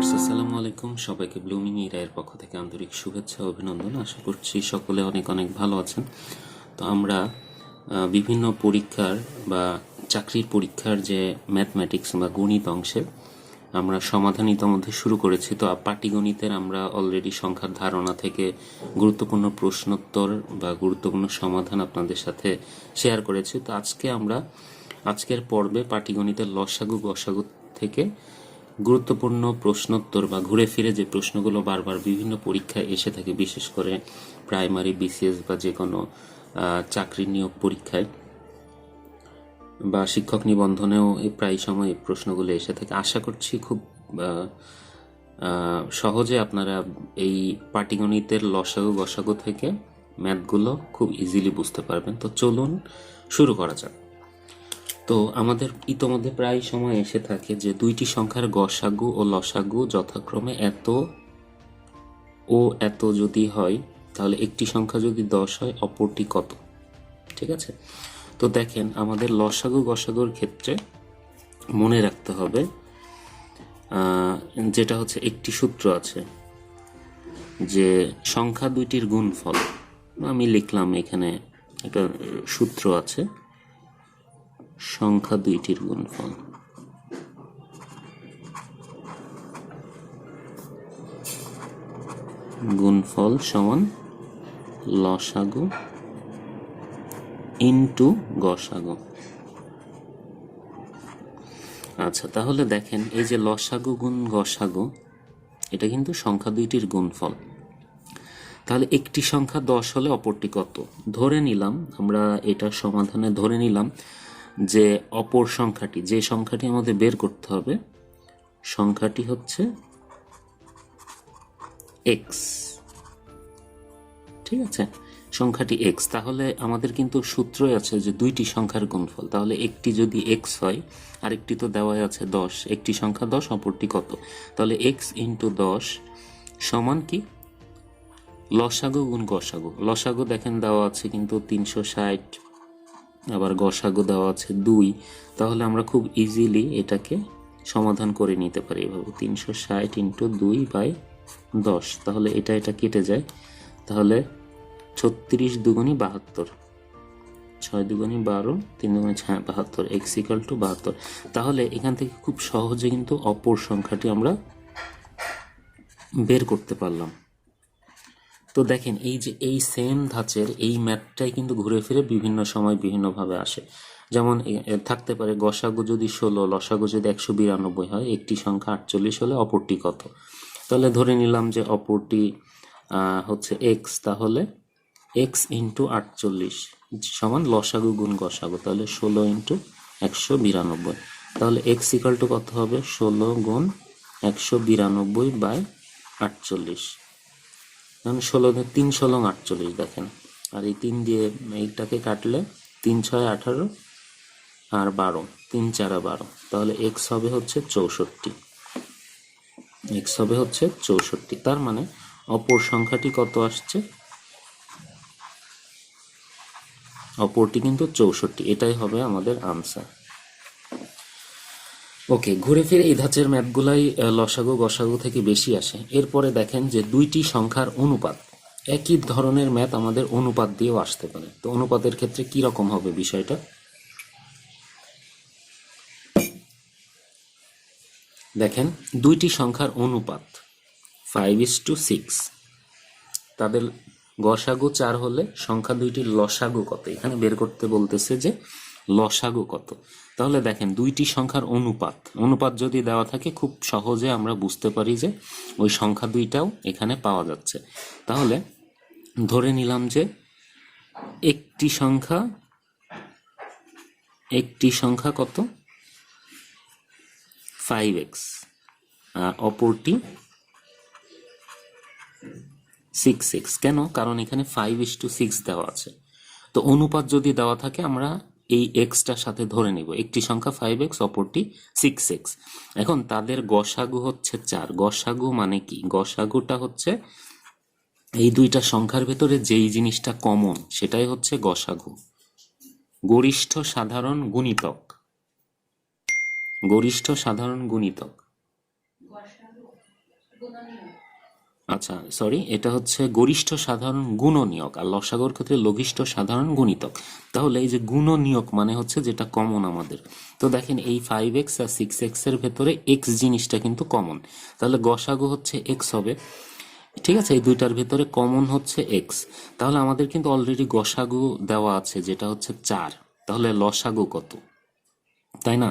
Viewers, আসসালামু আলাইকুম। সবাইকে ব্লুমিং ইরায়ের পক্ষ থেকে আন্তরিক শুভেচ্ছা ও অভিনন্দন। আশা করছি সকলে অনেক অনেক ভালো আছেন। তো আমরা বিভিন্ন পরীক্ষার বা চাকরির পরীক্ষার যে ম্যাথমেটিক্স বা গণিত অংশের আমরা সমাধান ইতোমধ্যে শুরু করেছি। তো পাটিগণিতের আমরা অলরেডি সংখ্যার ধারণা থেকে গুরুত্বপূর্ণ প্রশ্নোত্তর বা গুরুত্বপূর্ণ সমাধান আপনাদের সাথে শেয়ার করেছি। তো আজকের পর্বে পাটিগণিতের লসাগু গসাগু থেকে গুরুত্বপূর্ণ প্রশ্নোত্তর বা ঘুরে ফিরে যে প্রশ্নগুলো বারবার বিভিন্ন পরীক্ষায় এসে থাকে, বিশেষ করে প্রাইমারি, বিসিএস বা যে কোনো চাকরি নিয়োগ পরীক্ষায় বা শিক্ষক নিবন্ধনেও প্রায় সময় এই প্রশ্নগুলো এসে থাকে। আশা করছি খুব সহজে আপনারা এই পাটিগণিতের লসাগু গসাগু থেকে ম্যাথগুলো খুব ইজিলি বুঝতে পারবেন। তো চলুন শুরু করা যাক। তো আমাদের ইতোমধ্যে প্রায় সময় এসে থাকে যে দুইটি সংখ্যার গসাগু ও লসাগু যথাক্রমে এত ও এত যদি হয়, তাহলে একটি সংখ্যা যদি 10 হয় অপরটি কত। ঠিক আছে, তো দেখেন আমাদের লসাগু গসাগুর ক্ষেত্রে মনে রাখতে হবে যেটা হচ্ছে একটি সূত্র আছে যে সংখ্যা দুইটির গুণফল। আমি লিখলাম এখানে একটা সূত্র আছে, সংখ্যা দুইটির গুণফল। গুণফল সমান লসাগু ইনটু গসাগু। আচ্ছা, তাহলে দেখেন এই যে লসাগু গুণ গসাগু, এটা কিন্তু সংখ্যা দুইটির গুণফল। তাহলে একটি সংখ্যা 10 হলে অপরটি কত? ধরে নিলাম আমরা এটা সমাধানে ধরে নিলাম যে অপর সংখ্যাটি, যে সংখ্যাটি আমাদের বের করতে হবে, সংখ্যাটি হচ্ছে x। ঠিক আছে, সংখ্যাটি x। তাহলে আমাদের কিন্তু সূত্রই আছে যে দুইটি সংখ্যার গুণফল। তাহলে একটি যদি x হয়, আরেকটি তো দেওয়াই আছে 10, একটি সংখ্যা 10, অপরটি কত? তাহলে x ইন্টু 10 সমান কি? লসাগু গুণ গসাগু। লসাগু দেখেন দেওয়া আছে কিন্তু 360, আবার গসাগু দেওয়া আছে 2। তাহলে আমরা খুব ইজিলি এটাকে সমাধান করে নিতে পারি এভাবে, 360 ইন্টু 2/10। তাহলে এটা কেটে যায়। তাহলে 36 দুগুণী 72, 6 দুগুণী 12, 3 দুগুণী 72, x ইকুয়াল টু 72। তাহলে এখান থেকে খুব সহজে কিন্তু অপর সংখ্যাটি আমরা বের করতে পারলাম। তো দেখেন এই যে এই সেম ধাঁচের এই ম্যাথটাই কিন্তু ঘুরে ফিরে বিভিন্ন সময় বিভিন্নভাবে আসে। যেমন থাকতে পারে গসাগু যদি 16, লসাগু যদি 192 হয়, একটি সংখ্যা 48 হলে অপরটি কত? তাহলে ধরে নিলাম যে অপরটি হচ্ছে x। তাহলে x ইন্টু 48 সমান লসাগু গুণ গসাগু। তাহলে 16 ইন্টু 192। তাহলে x ইকুয়াল টু কত হবে? 16 গুণ 192/48। 16 3 16 48 দেখেন, আর এই 3 দিয়ে এইটাকে কাটলে 3 6 18 আর 12, 3 4 12। তাহলে x হবে হচ্ছে 64। x হবে হচ্ছে 64। তার মানে অপর সংখ্যাটি কত আসছে? অপরটি কিন্তু 64। এটাই হবে আমাদের আনসার। ওকে, ঘুরে ফিরে এই ধাঁচের ম্যাথগুলাই লসাগু গসাগু থেকে বেশি আসে। এরপরে দেখেন যে দুইটি সংখ্যার অনুপাত। একই ধরনের ম্যাথ আমাদের অনুপাত দিয়েও আসতে পারে। তো অনুপাতের ক্ষেত্রে কি রকম হবে বিষয়টা? দেখেন দুইটি সংখ্যার অনুপাত 5:6, তাদের গসাগু 4 হলে সংখ্যা দুইটির লসাগু কত? এখানে বের করতে বলতেছে যে লসাগু কত। তাহলে দেখেন দুইটি সংখ্যার অনুপাত যদি দেওয়া থাকে, খুব সহজে আমরা বুঝতে পারি যে ওই সংখ্যা দুইটাও এখানে পাওয়া যাচ্ছে। তাহলে ধরে নিলাম যে একটি সংখ্যা কত? 5x, আর অপরটি 6x। কেন? কারণ এখানে 5:6 দেওয়া আছে। তো অনুপাত যদি দেওয়া থাকে আমরা এই এক্সটার সাথে ধরে নিব একটি সংখ্যা 5x, অপরটি 6x। এখন তাদের গসাগু হচ্ছে 4। গসাগু মানে কি? গসাগুটা হচ্ছে এই দুইটা সংখ্যার ভেতরে যেই জিনিসটা কমন সেটাই হচ্ছে গসাগু। গরিষ্ঠ সাধারণ গুণিতক। আচ্ছা সরি, এটা হচ্ছে গরিষ্ঠ সাধারণ গুণনীয়ক, আর লসাগুর ক্ষেত্রে লঘিষ্ঠ সাধারণ গুণিতক। তাহলে এই যে গুণনীয়ক মানে হচ্ছে যেটা কমন আমাদের। তো দেখেন এই 5x আর 6x এর ভেতরে x জিনিসটা কিন্তু কমন, তাহলে গসাগু হচ্ছে x হবে। ঠিক আছে, এই দুইটার ভেতরে কমন হচ্ছে x, তাহলে আমাদের কিন্তু অলরেডি গসাগু দেওয়া আছে যেটা হচ্ছে 4। তাহলে লসাগু কত, তাই না?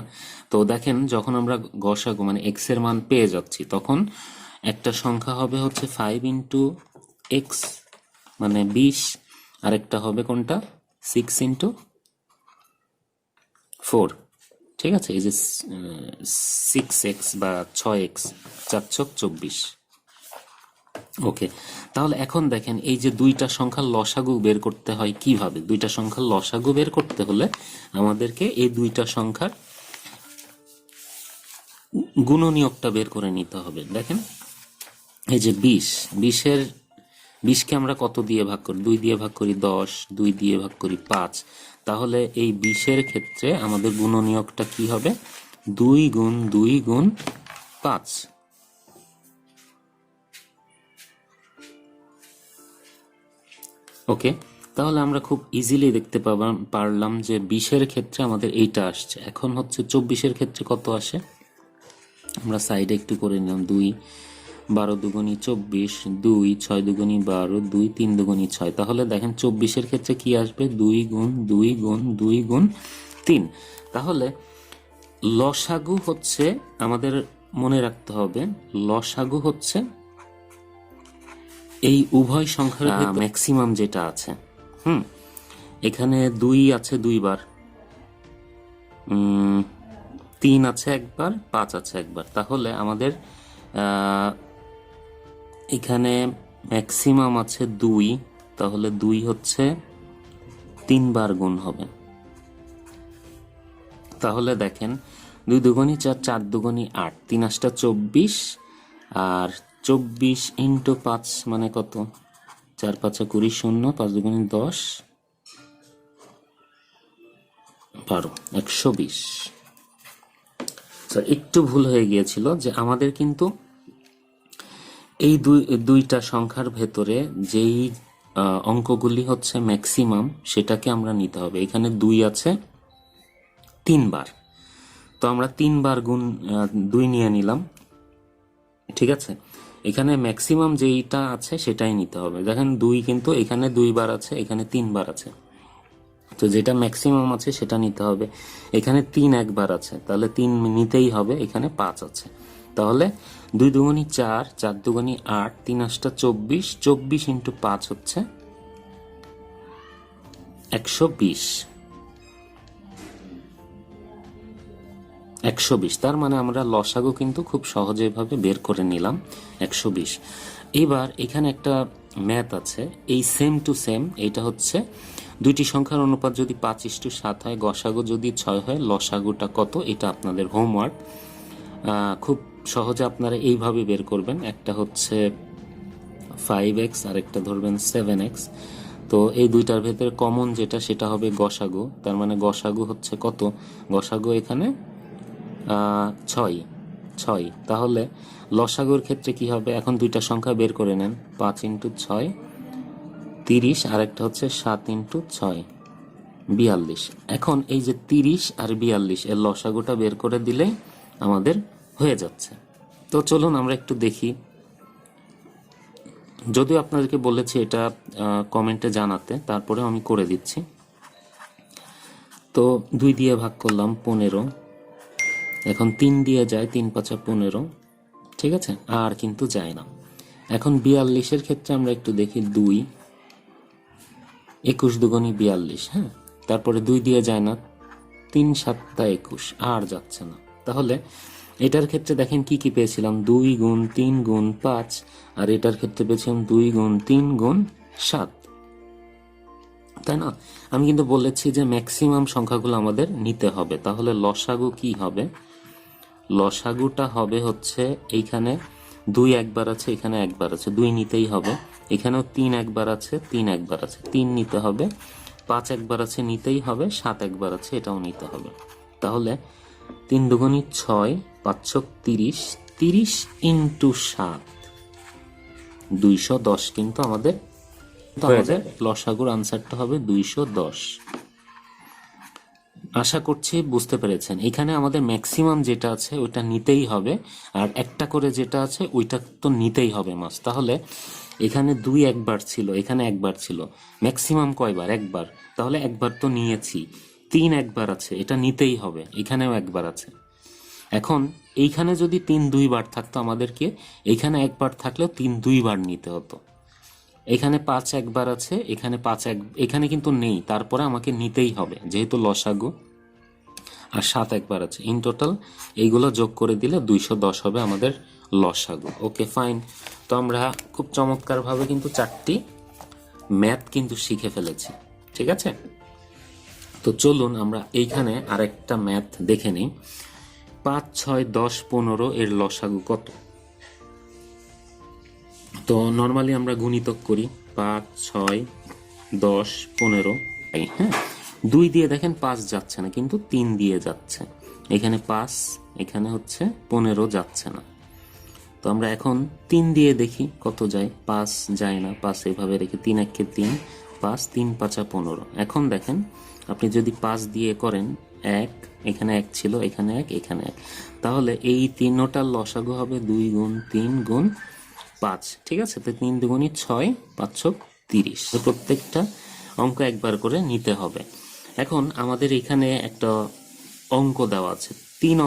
তো দেখেন যখন আমরা গসাগু মানে x এর মান পেয়ে যাচ্ছি, তখন একটা সংখ্যা হবে হচ্ছে 5 ইন্টু এক্স মানে 20, আর একটা হবে কোনটা 6 ইন্টু 4। ঠিক আছে, এই যে 6x বা 6x, 4×24। ওকে, তাহলে এখন দেখেন এই যে দুইটা সংখ্যার লসাগু বের করতে হয় কিভাবে। দুইটা সংখ্যার লসাগু বের করতে হলে আমাদেরকে এই দুইটা সংখ্যার গুণনীয়কটা বের করে নিতে হবে। দেখেন এই যে 20কে আমরা কত দিয়ে ভাগ করি, 2 দিয়ে ভাগ করি 10, 2 দিয়ে ভাগ করি 5। তাহলে এই 20-এর ক্ষেত্রে আমাদের গুণনীয়কটা কি হবে, 2 গুণ 2 গুণ 5। ওকে, তাহলে আমরা খুব ইজিলি দেখতে পারলাম যে 20-এর ক্ষেত্রে আমাদের এইটা আসছে। এখন হচ্ছে 24-এর ক্ষেত্রে কত আসে, আমরা সাইডে একটু করে নিলাম। 2 12 দুগুণী 24, 2 6 দুগুণী 12, 2 3 দুগুণী 6। তাহলে দেখেন 24-এর ক্ষেত্রে কি আসবে, 2 গুণ 2 গুণ 2 গুণ 3। তাহলে লসাগু হচ্ছে, আমাদের মনে রাখতে হবে লসাগু হচ্ছে এই উভয় সংখ্যার ম্যাক্সিমাম যেটা আছে। এখানে 2 আছে 2 বার, 3 আছে একবার, 5 আছে একবার। তাহলে আমাদের এখানে ম্যাক্সিমাম আছে 2, তাহলে 2 হচ্ছে 3 বার গুণ হবে। তাহলে দেখেন 2 দুগুণী 4, 4 দুগুণী 8, 3 8 24, আর 24 ইন্টু 5 মানে কত, 4 5 20, 0 5 দুগুণী 10, 12, 120। একটু ভুল হয়ে গিয়েছিল যে আমাদের কিন্তু এই দুইটা সংখ্যার ভেতরে যেই অঙ্কগুলি হচ্ছে ম্যাক্সিমাম সেটাকে আমরা নিতে হবে। এখানে 2 আছে 3 বার, তো আমরা 3 বার গুণ 2 নিয়ে নিলাম। ঠিক আছে, এখানে ম্যাক্সিমাম যেইটা আছে সেটাই নিতে হবে। দেখেন 2 কিন্তু এখানে 2 বার আছে, এখানে 3 বার আছে, তো যেটা ম্যাক্সিমাম আছে সেটা নিতে হবে। এখানে 3 একবার আছে, তাহলে 3 নিতেই হবে। এখানে 5 আছে, তাহলে 2 দুগুণী 4, 4 দুগুণী 8, 3 8 24, 24 ইন্টু 5 হচ্ছে 120। 120, তার মানে আমরা লসাগু কিন্তু খুব সহজে ভাবে বের করে নিলাম 120। এবার এখানে একটা ম্যাথ আছে, এই সেম টু সেম। এটা হচ্ছে দুইটি সংখ্যার অনুপাত যদি 5:7 হয়, গসাগু যদি 6 হয়, লসাগুটা কত, এটা আপনাদের হোমওয়ার্ক। খুব সহজে আপনারা এইভাবে বের করবেন। একটা হচ্ছে 5x আর একটা ধরবেন 7x। তো এই দুইটার ভেতরে কমন যেটা সেটা হবে গসাগু, তার মানে গসাগু হচ্ছে কত, গসাগু এখানে 6। তাহলে লসাগুর ক্ষেত্রে কি হবে, এখন দুইটা সংখ্যা বের করে নেন। 5 ইন্টু 6 30, আর একটা হচ্ছে 7 ইন্টু 6 42। এখন এই যে 30 আর 42 এর লসাগুটা বের করে দিলে আমাদের হয়ে যাচ্ছে। তো চলুন আমরা একটু দেখি, যদিও আপনাদেরকে বলেছি এটা কমেন্টে জানাতে, তারপরেও আমি করে দিচ্ছি। তো 2 দিয়ে ভাগ করলাম 15, এখন 3 দিয়ে যায়, 3 5 15। ঠিক আছে, আর কিন্তু যায় না। এখন 42-এর ক্ষেত্রে আমরা একটু দেখি, 2 21 দুগুণী 42। হ্যাঁ, তারপরে 2 দিয়ে যায় না, 3 7 21, আর যাচ্ছে না। তাহলে এটার ক্ষেত্রে দেখেন কি কি পেয়েছিলাম, 2 গুণ 3 গুণ 5, আর এটার ক্ষেত্রে পেয়েছিলাম 2 গুণ 3 গুণ 7, তাই না? আমি কিন্তু বলেছি যে ম্যাক্সিমাম সংখ্যাগুলো আমাদের নিতে হবে। তাহলে লসাগু কি হবে, লসাগুটা হবে হচ্ছে এইখানে 2 একবার আছে, এখানে একবার আছে, 2 নিতেই হবে। এখানেও 3 একবার আছে, 3 একবার আছে, 3 নিতে হবে। 5 একবার আছে, নিতেই হবে। 7 একবার আছে, এটাও নিতে হবে। তাহলে 3 দুগুণী 6, 5 30, 30 ইন্টু 7 210 কিন্তু আমাদের লসাগুর আনসারটা হবে 210। আশা করছি বুঝতে পেরেছেন। এখানে আমাদের ম্যাক্সিমাম যেটা আছে ওইটা নিতেই হবে, আর একটা করে যেটা আছে ওইটা তো নিতেই হবে মাস। তাহলে এখানে 2 একবার ছিল, এখানে একবার ছিল, ম্যাক্সিমাম কয়বার? একবার। তাহলে একবার তো নিয়েছি। 3 একবার আছে, এটা নিতেই হবে, এখানেও একবার আছে। এখন এইখানে যদি 3 2বার থাকতো আমাদেরকে, এইখানে একবার থাকলেও 3 2বার নিতে হতো। এখানে 5 একবার আছে, এখানে কিন্তু নেই, তারপরে আমাকে নিতেই হবে যেহেতু লসাগু। আর 7 একবার আছে। ইন টোটাল এইগুলো যোগ করে দিলে 210 হবে আমাদের লসাগু। Okay fine. তো আমরা খুব চমৎকারভাবে কিন্তু 4টি ম্যাথ কিন্তু শিখে ফেলেছি, ঠিক আছে? তো চলুন আমরা এইখানে আরেকটা ম্যাথ দেখে নিই। 5 6 10 15 এর লসাগু কত? তো নর্মালি আমরা গুণিতক করি 5 6 10 15। হ্যাঁ, 2 দিয়ে দেখেন 5 যাচ্ছে না, কিন্তু 3 দিয়ে যাচ্ছে। এখানে 5, এখানে হচ্ছে 15 যাচ্ছে না। তো আমরা এখন 3 দিয়ে দেখি কত যায়। 5 যায় না, 5 এভাবে রেখে 3 1 3, 5 3 5 15। এখন দেখেন আপনি যদি 5 দিয়ে করেন 1, এখানে 1 ছিল, এখানে 1, এখানে 1, তাহলে এই তিনটার লসাগু হবে 2 গুণ 3 গুণ 5, ঠিক আছে? তো 3 দুগুণী 6, 5 30। প্রত্যেকটা অঙ্ক একবার করে নিতে হবে। এখন আমাদের এখানে একটা অঙ্ক দেওয়া আছে, 3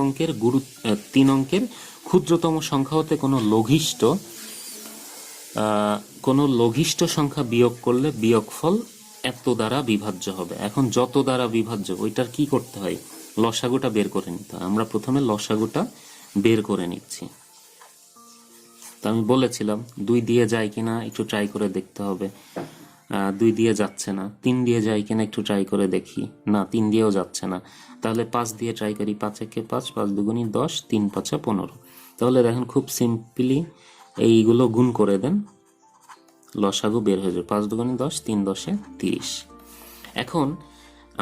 অঙ্কের ক্ষুদ্রতম সংখ্যা হতে কোনো লঘিষ্ঠ সংখ্যা বিয়োগ করলে বিয়োগফল এত দ্বারা বিভাজ্য হবে। এখন যত দ্বারা বিভাজ্য ওইটার কি করতে হয়? লসাগুটা বের করে নিতে হয়। আমরা প্রথমে লসাগুটা বের করে নিচ্ছি। তো আমি বলেছিলাম 2 দিয়ে যায় কিনা একটু ট্রাই করে দেখতে হবে। 2 দিয়ে যাচ্ছে না। 3 দিয়ে যায় কিনা একটু ট্রাই করে দেখি। না, 3 দিয়েও যাচ্ছে না। তাহলে 5 দিয়ে ট্রাই করি। 5 একে 5, 5 দুগুণী 10, 3 5 15। তাহলে দেখেন খুব সিম্পলি এইগুলো গুণ করে দেন, লসাগু বের হয়ে যাবে। 5 দুগুণী 10, 3 10 30। এখন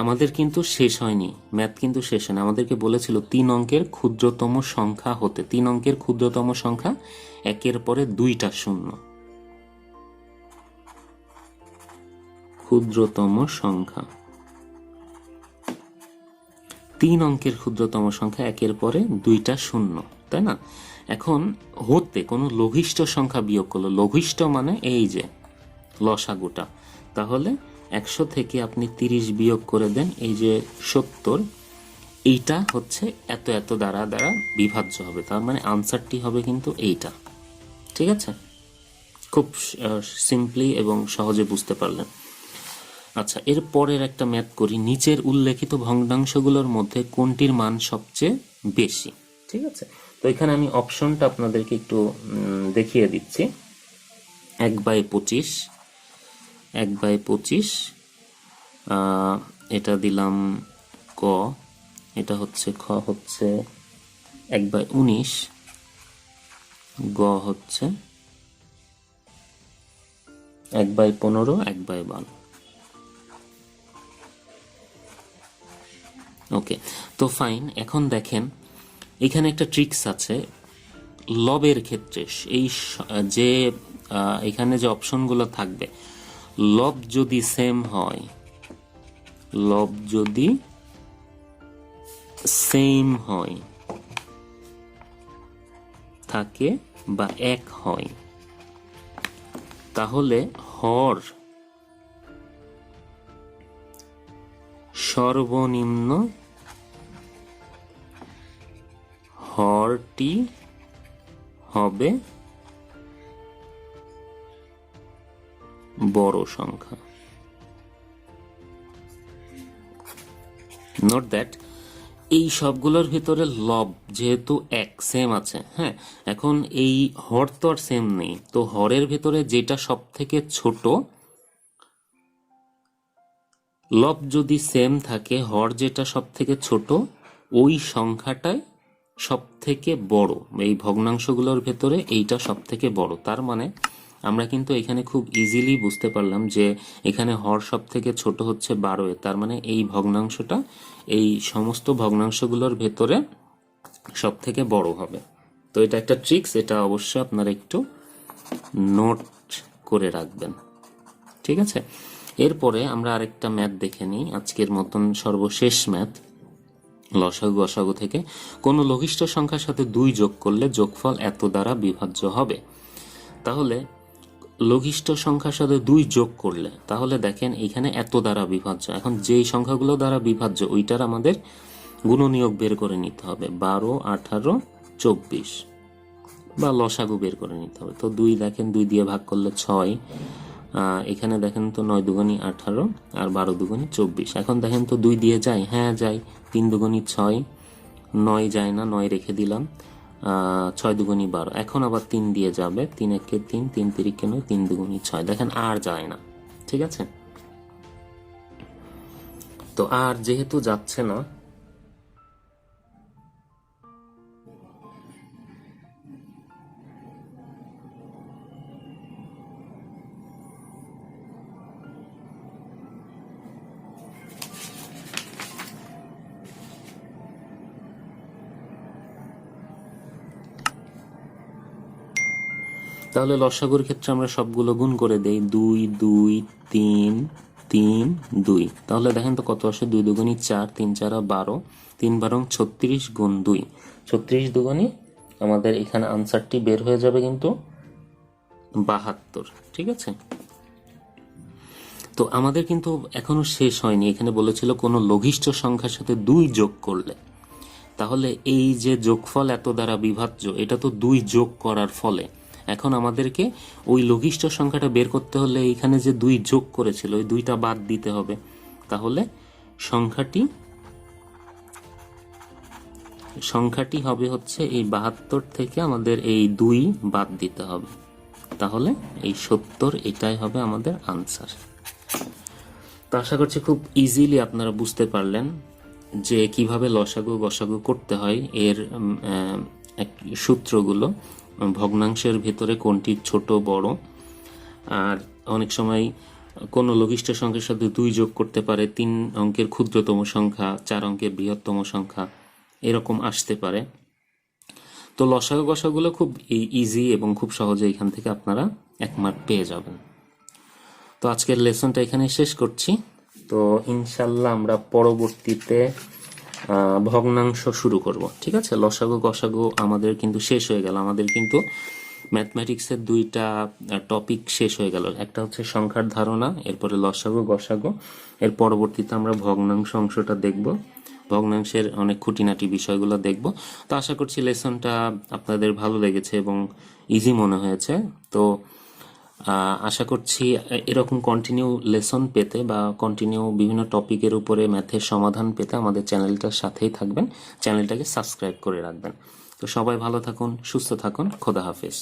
আমাদের কিন্তু শেষ হয়নি, ম্যাথ কিন্তু শেষ হয়নি। আমাদেরকে বলেছিল 3 অঙ্কের ক্ষুদ্রতম সংখ্যা হতে। 3 অঙ্কের ক্ষুদ্রতম সংখ্যা, একের পরে 2টা শূন্য। ক্ষুদ্রতম সংখ্যা, 3 অঙ্কের ক্ষুদ্রতম সংখ্যা, একের পরে 2টা শূন্য, তাই না? এখন হতে কোনো লঘিষ্ঠ সংখ্যা বিয়োগ করলো। লঘিষ্ঠ মানে এই যে লসাগুটা। তাহলে 100 থেকে আপনি 30 বিয়োগ করে দেন, এই যে 70, এইটা হচ্ছে এত এত দ্বারা বিভাজ্য হবে। তার মানে আনসারটি হবে কিন্তু এইটা, ঠিক আছে? খুব সিম্পলি এবং সহজে বুঝতে পারলেন। আচ্ছা, এর পরের একটা ম্যাথ করি। নিচের উল্লেখিত ভগ্নাংশগুলোর মধ্যে কোনটির মান সবচেয়ে বেশি? ঠিক আছে, তো এখানে আমি অপশনটা আপনাদেরকে একটু দেখিয়ে দিচ্ছি। 1/25, 1/25, এটা দিলাম ক, এটা হচ্ছে খ, হচ্ছে 1/19, গ হচ্ছে 1/15, 1/12। ওকে, তো ফাইন। এখন দেখেন এখানে একটা ট্রিক্স আছে লবের ক্ষেত্রে। এই যে এখানে যে অপশনগুলো থাকবে, লব যদি সেম হয়, লব যদি সেম হয় থাকে বা এক হয়, তাহলে হর সর্বনিম্ন হরটি হবে বড় সংখ্যা। নোট দ্যাট এই সবগুলোর ভিতরে লব যেহেতু এক সেম আছে, হ্যাঁ, এখন এই হর তো আর সেম নেই, তো হরের ভিতরে যেটা সব থেকে ছোট, লব যদি সেম থাকে, হর যেটা সব থেকে ছোট ওই সংখ্যাটাই সব থেকে বড়। এই ভগ্নাংশগুলোর ভেতরে এইটা সব থেকে বড়। তার মানে আমরা কিন্তু এখানে খুব ইজিলি বুঝতে পারলাম যে এখানে হর সব থেকে ছোট হচ্ছে 12, তার মানে এই ভগ্নাংশটা এই সমস্ত ভগ্নাংশগুলোর ভেতরে সব থেকে বড় হবে। তো এটা একটা ট্রিক্স, এটা অবশ্যই আপনারা একটু নোট করে রাখবেন। ঠিক আছে, এরপরে আমরা আরেকটা ম্যাথ দেখে নিই, আজকের মতন সর্বশেষ ম্যাথ। লসাগু গসাগু থেকে কোনো লঘিষ্ঠ সংখ্যার সাথে 2 যোগ করলে যোগফল এত দ্বারা বিভাজ্য হবে। তাহলে লঘিষ্ঠ সংখ্যার সাথে 2 যোগ করলে, তাহলে দেখেন এখানে এত দ্বারা বিভাজ্য। এখন যেই সংখ্যাগুলো দ্বারা বিভাজ্য ওইটার আমাদের গুণনীয়ক বের করে নিতে হবে, 12, 18, 24, বা লসাগু বের করে নিতে হবে। তো 2 দেখেন 2 দিয়ে ভাগ করলে 6, এখানে দেখেন তো 9 দুগুণী 18 আর 12 দুগুণী 24। এখন দেখেন তো 2 দিয়ে যায়, হ্যাঁ যায়, 3 দুগুণী 6, 9 যায় না, 9 রেখে দিলাম, 6 দুগুণী 12। এখন আবার 3 দিয়ে যাবে, 3 একে 3, 3 তিরিকে 9, 3 দুগুণী 6। দেখেন আর যায় না। ঠিক আছে, তো আর যেহেতু যাচ্ছে না, তাহলে লসাগুর ক্ষেত্রে আমরা সবগুলো গুণ করে দেই, 2, 2, 3, 3, 2। তাহলে দেখেন তো কত আসে, 2 দুগুণী 4, 3 4 12, 3 12 36 গুণ 2, 36 দুগুণী আমাদের এখানে আনসারটি বের হয়ে যাবে কিন্তু 72। ঠিক আছে, তো আমাদের কিন্তু এখনো শেষ হয়নি। এখানে বলেছিল কোনো লঘিষ্ঠ সংখ্যার সাথে 2 যোগ করলে, তাহলে এই যে যোগফল এত দ্বারা বিভাজ্য, এটা তো 2 যোগ করার ফলে। এখন আমাদেরকে ওই লঘিষ্ঠ সংখ্যাটা বের করতে হলে এখানে যে 2 যোগ করেছিল ওই 2টা বাদ দিতে হবে। তাহলে সংখ্যাটি হবে হচ্ছে এই 72 থেকে আমাদের এই 2 বাদ দিতে হবে। তাহলে এই 70, এটাই হবে আমাদের আনসার। তো আশা করছি খুব ইজিলি আপনারা বুঝতে পারলেন যে কিভাবে লসাগু গসাগু করতে হয়। এর সূত্রগুলো, ভগ্নাংশের ভেতরে কোনটি ছোট বড়, আর অনেক সময় কোনো লঘিষ্ঠ সংখ্যার সাথে 2 যোগ করতে পারে, 3 অঙ্কের ক্ষুদ্রতম সংখ্যা, 4 অঙ্কের বৃহত্তম সংখ্যা, এরকম আসতে পারে। তো লসাগু গসাগুলো খুব ইজি এবং খুব সহজে এখান থেকে আপনারা 1 মার্ক পেয়ে যাবেন। তো আজকের লেসনটা এখানে শেষ করছি। তো ইনশাল্লাহ আমরা পরবর্তীতে ভগ্নাংশ শুরু করব। ঠিক আছে, লসাগু গসাগু আমাদের কিন্তু শেষ হয়ে গেল। আমাদের কিন্তু ম্যাথমেটিক্সের 2টা টপিক শেষ হয়ে গেল। একটা হচ্ছে সংখ্যার ধারণা, এরপরে লসাগু গসাগু, এর পরবর্তীতে আমরা ভগ্নাংশ অংশটা দেখব, ভগ্নাংশের অনেক খুঁটিনাটি বিষয়গুলো দেখব। তো আশা করছি লেসনটা আপনাদের ভালো লেগেছে এবং ইজি মনে হয়েছে। তো আশা করছি এরকম কন্টিনিউ লেসন পেতে বা কন্টিনিউ বিভিন্ন টপিকের উপরে ম্যাথের সমাধান পেতে আমাদের চ্যানেলটার সাথেই থাকবেন, চ্যানেলটাকে সাবস্ক্রাইব করে রাখবেন। তো সবাই ভালো থাকুন, সুস্থ থাকুন, খোদা হাফেজ।